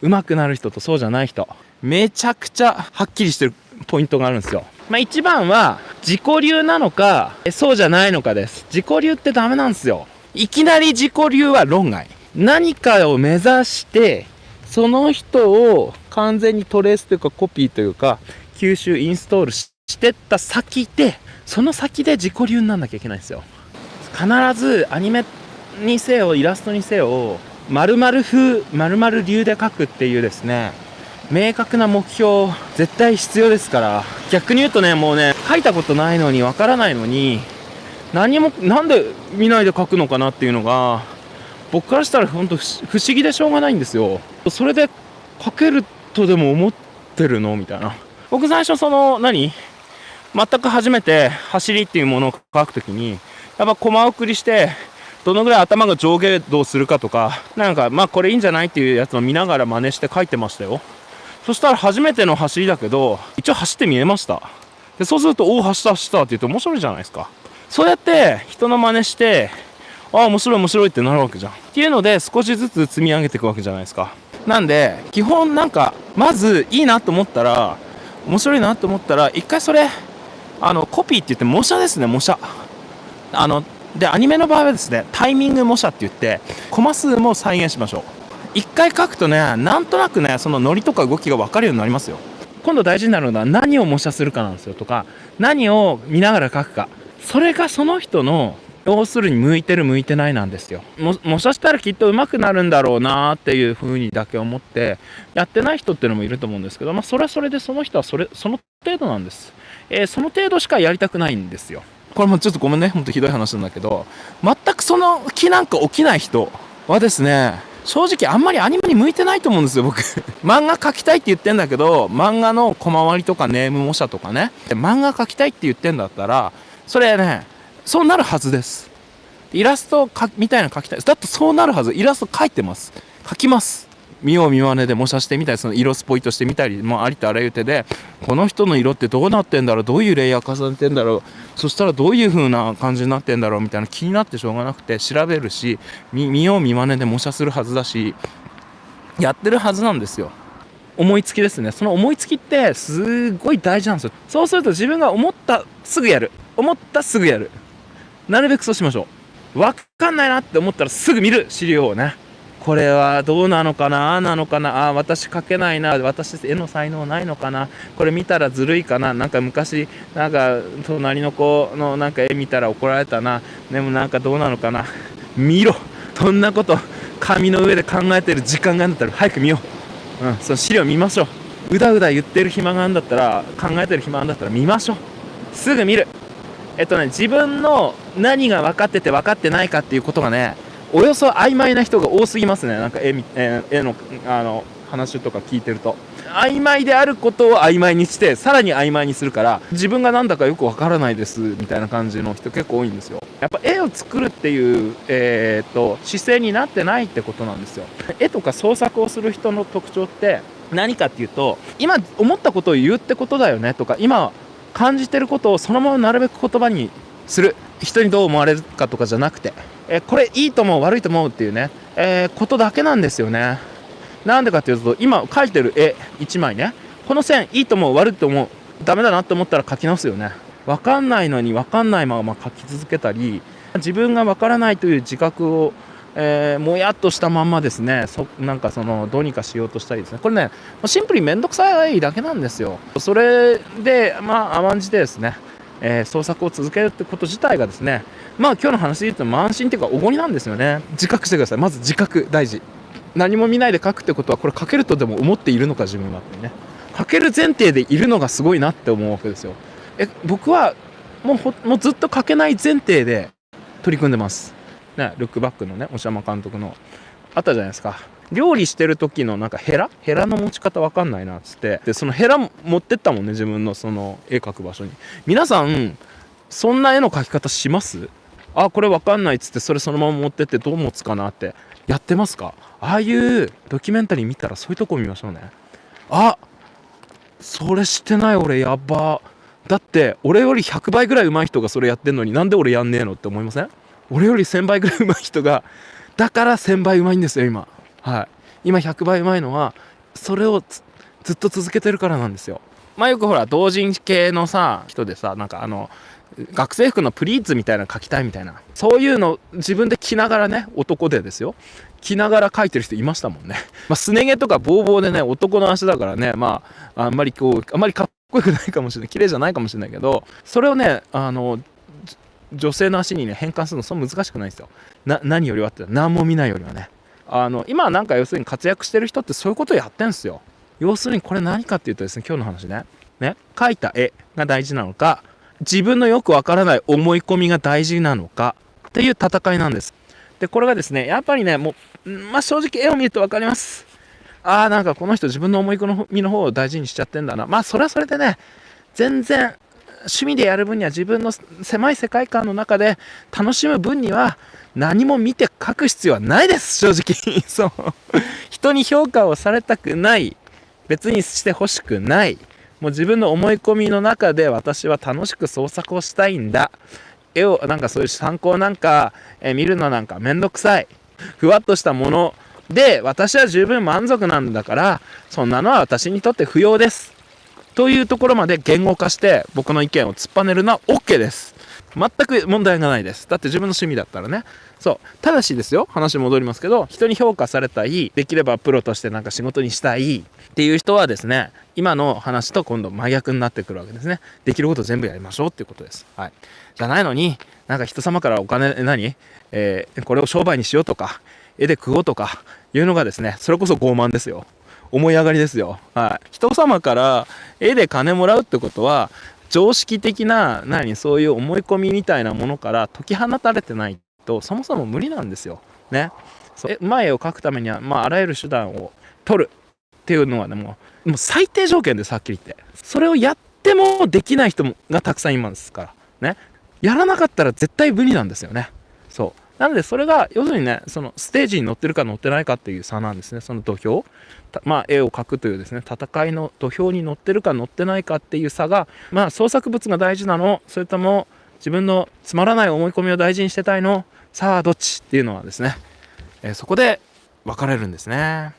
上手くなる人とそうじゃない人、めちゃくちゃはっきりしてるポイントがあるんですよ。一番は自己流なのかそうじゃないのかです。自己流ってダメなんですよ。いきなり自己流は論外。何かを目指してその人を完全にトレースというかコピーというか吸収インストールしてった先で、その先で自己流にならなきゃいけないんですよ。必ずアニメにせよイラストにせよ〇〇風〇〇流で描くっていうですね、明確な目標絶対必要ですから。逆に言うとね、もうね、書いたことないのにわからないのに何もなんで見ないで書くのかなっていうのが僕からしたら本当不思議でしょうがないんですよ。それで書けるとでも思ってるのみたいな。僕最初全く初めて走りっていうものを書くときにやっぱコマ送りしてどのぐらい頭が上下動するかとか、なんかこれいいんじゃないっていうやつを見ながら真似して書いてましたよ。そしたら初めての走りだけど一応走って見えました。でそうするとおお走ったって言って面白いじゃないですか。そうやって人の真似して面白いってなるわけじゃんっていうので少しずつ積み上げていくわけじゃないですか。なんで基本まずいいなと思ったら面白いなと思ったら一回それコピーって言って模写ですね。模写でアニメの場合はですねタイミング模写って言ってコマ数も再現しましょう。一回書くとね、なんとなくねそのノリとか動きが分かるようになりますよ。今度大事になるのは何を模写するかなんですよ。とか何を見ながら書くか、それがその人の要するに向いてる向いてないなんですよ。模写したらきっと上手くなるんだろうなっていう風にだけ思ってやってない人っていうのもいると思うんですけど、それはそれでその人はその程度なんです。その程度しかやりたくないんですよ。これもちょっとごめんね、ほんとひどい話なんだけど、全くその気なんか起きない人はですね、正直あんまりアニメに向いてないと思うんですよ僕漫画描きたいって言ってんだけど、漫画の小回りとかネーム模写とかね、漫画描きたいって言ってんだったらそれねそうなるはずです。イラストみたいなの描きたいだってそうなるはず。イラスト描いてます、描きます。見よう見まねで模写してみたり、その色スポイトしてみたり、ありとあらゆる手でこの人の色ってどうなってんだろう、どういうレイヤー重ねてんだろう、そしたらどういう風な感じになってんだろうみたいな気になってしょうがなくて調べるし、見よう見まねで模写するはずだしやってるはずなんですよ。思いつきですね。その思いつきってすごい大事なんですよ。そうすると自分が思ったすぐやる、なるべくそうしましょう。分かんないなって思ったらすぐ見る資料をね。これはどうなのかな、私描けないな、私絵の才能ないのかな、これ見たらずるいかな、昔隣の子の絵見たら怒られたな、でもどうなのかな、見ろ。そんなこと紙の上で考えてる時間があるんだったら早く見よう。その資料見ましょう。うだうだ言ってる暇があるんだったら、考えてる暇があるんだったら見ましょう。すぐ見る。自分の何が分かってて分かってないかっていうことがね、およそ曖昧な人が多すぎますね。絵の話とか聞いてると曖昧であることを曖昧にしてさらに曖昧にするから、自分がなんだかよくわからないですみたいな感じの人結構多いんですよ。やっぱ絵を作るっていう、姿勢になってないってことなんですよ。絵とか創作をする人の特徴って何かっていうと、今思ったことを言うってことだよねとか、今感じてることをそのままなるべく言葉にする。人にどう思われるかとかじゃなくて、これいいと思う悪いと思うっていうね、ことだけなんですよね。なんでかっていうと、今描いてる絵1枚ね、この線いいと思う悪いと思う、ダメだなって思ったら描き直すよね。分かんないのに分かんないまま描き続けたり、自分が分からないという自覚を、もやっとしたまんまですね、どうにかしようとしたりですね、これねシンプルに面倒くさいだけなんですよ。それで甘んじてですね、創作を続けるってこと自体がですね、今日の話で言うと慢心っていうかおごりなんですよね。自覚してください。まず自覚大事。何も見ないで書くってことは、これ書けるとでも思っているのか自分はってね、書ける前提でいるのがすごいなって思うわけですよ。僕はもうずっと書けない前提で取り組んでますね。ルックバックのね押山監督のあったじゃないですか。料理してる時のヘラの持ち方わかんないなっつって、でそのヘラ持ってったもんね、自分のその絵描く場所に。皆さんそんな絵の描き方します？これわかんないっつってそれそのまま持ってってどう持つかなってやってますか？ああいうドキュメンタリー見たらそういうとこ見ましょうね。それしてない俺やば。だって俺より100倍ぐらい上手い人がそれやってんのに、なんで俺やんねえのって思いません？俺より1000倍ぐらい上手い人が、だから1000倍上手いんですよ今。今100倍上手いのはそれをずっと続けてるからなんですよ。まあよくほら同人系のさ人でさ、なんか学生服のプリーツみたいなの描きたいみたいな、そういうの自分で着ながらね、男でですよ、着ながら描いてる人いましたもんね。まあすね毛とかボーボーでね、男の足だからね、まああんまりかっこよくないかもしれない、綺麗じゃないかもしれないけど、それをね女性の足にね変換するのそんな難しくないですよ。何よりはって何も見ないよりはね、今なんか要するに活躍してる人ってそういうことをやってんすよ。要するにこれ何かっていうとですね、今日の話ね、描いた絵が大事なのか、自分のよくわからない思い込みが大事なのかっていう戦いなんです。でこれがですね、やっぱりね、もうまあ正直絵を見ると分かります。なんかこの人自分の思い込みの方を大事にしちゃってんだな。まあそれはそれでね、全然趣味でやる分には、自分の狭い世界観の中で楽しむ分には何も見て書く必要はないです、正直。そう、人に評価をされたくない、別にしてほしくない、もう自分の思い込みの中で私は楽しく創作をしたいんだ、絵をなんかそういう参考なんか、見るのなんかめんどくさい、ふわっとしたもので私は十分満足なんだから、そんなのは私にとって不要ですというところまで言語化して僕の意見を突っぱねるのは OK です。全く問題がないです。だって自分の趣味だったらね。そう。ただしですよ、話戻りますけど、人に評価されたい、できればプロとしてなんか仕事にしたいっていう人はですね、今の話と今度真逆になってくるわけですね。できること全部やりましょうっていうことです。はい。じゃないのに、なんか人様からお金、これを商売にしようとか、絵で食おうとかいうのがですね、それこそ傲慢ですよ。思い上がりですよ。はい。人様から絵で金もらうってことは、常識的なそういう思い込みみたいなものから解き放たれてないとそもそも無理なんですよ。ね。前を描くためには、あらゆる手段を取るっていうのはね、もう最低条件です、はっきり言って。それをやってもできない人がたくさんいますからね。やらなかったら絶対無理なんですよね。そうなので、それが要するにね、そのステージに乗ってるか乗ってないかっていう差なんですね。その土俵、絵を描くというですね、戦いの土俵に乗ってるか乗ってないかっていう差が、創作物が大事なの、それとも自分のつまらない思い込みを大事にしてたいの、さあどっちっていうのはですね、そこで分かれるんですね。